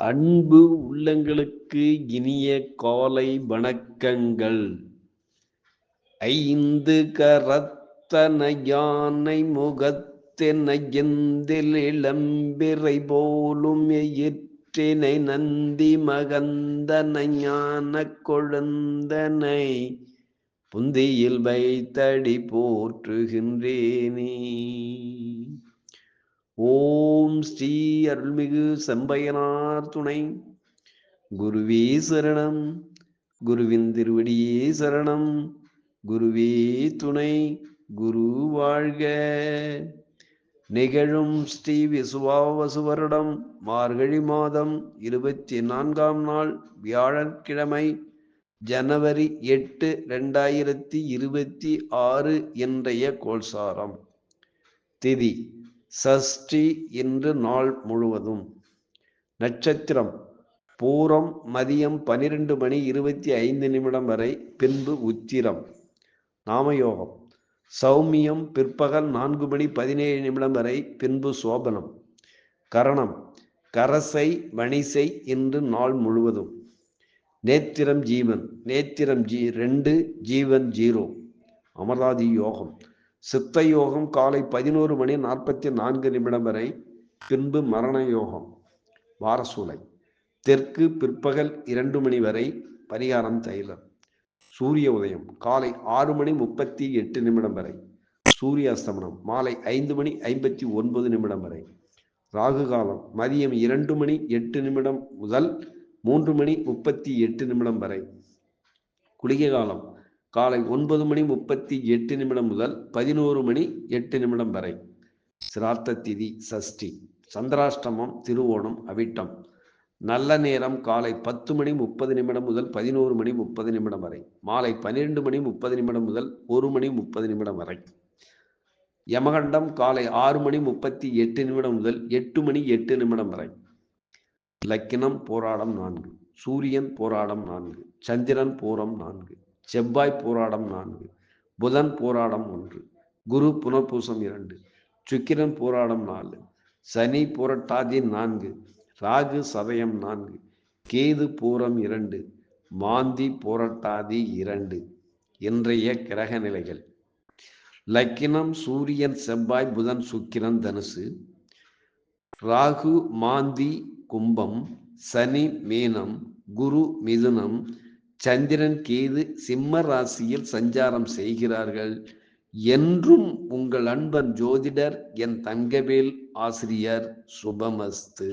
அன்பு உள்ளங்களுக்கு இனிய காலை வணக்கங்கள். ஐந்து கரத்தன யானை முகத்தென எந்தில் இளம்பிறை போலும் எயிற்றினை நந்தி மகந்தன ஞான கொழுந்தனை புந்தியில் வைத்தடி போற்றுகின்றேனே. ஓம் ஸ்ரீ அருள்மிகு செம்பையனார் துணை. குருவே சரணம். குருவின் திருவடியே சரணம். குருவே துணை. குரு வாழ்க. நிகழும் ஸ்ரீ விசுவாவசு வருடம் மார்கழி மாதம் 24ஆம் நாள் வியாழக்கிழமை ஜனவரி 8, 2026 இன்றைய கோல்சாரம். திதி சஷ்டி இன்று நாள் முழுவதும். நட்சத்திரம் பூரம் மதியம் 12:25 வரை, பின்பு உத்திரம். நாமயோகம் சௌமியம் பிற்பகல் 4:17 வரை, பின்பு சோபனம். கரணம் கரசை வணிசை இன்று நாள் முழுவதும். நேத்திரம் ஜீவன். நேத்திரம் 2, ஜீவன் 0. அமராதி யோகம் சித்த யோகம் காலை 11:44 வரை, பின்பு மரண யோகம். வாரசூலை தெற்கு பிற்பகல் 2 மணி வரை, பரிகாரம் தைலம். சூரிய உதயம் காலை 6:38 வரை. சூரிய அஸ்தமனம் மாலை 5:59 வரை. ராகு காலம் மதியம் 2:08 முதல் 3:38 வரை. குளிகை காலம் காலை 9:38 முதல் 11:08 வரை. சிரார்த்த திதி சஷ்டி. சந்திராஷ்டமம் திருவோணம் அவிட்டம். நல்ல நேரம் காலை 10:30 முதல் 11:30 வரை. மாலை 12:30 முதல் 1:30 வரை. யமகண்டம் காலை 6:38 முதல் 8:08 வரை. லக்கினம் போராடம் 4. சூரியன் போராடம் 4. சந்திரன் பூரம் 4. செவ்வாய் போராடம் 4. புதன் போராடம் 1. குரு புனர்பூசம் 2. சுக்கிரன் போராடம் 4. சனி புரட்டாதி 4. ராகு சதயம் 4. கேது பூரம் 2. மாந்தி புரட்டாதி 2. இன்றைய கிரக நிலைகள். லக்கினம் சூரியன் செவ்வாய் புதன் சுக்கிரன் தனுசு. ராகு மாந்தி கும்பம். சனி மீனம். குரு மிதுனம். சந்திரன் கேது சிம்ம ராசியில் சஞ்சாரம் செய்கிறார்கள். என்றும் உங்கள் அன்பன் ஜோதிடர் என் தங்கவேல் ஆசிரியர். சுபமஸ்து.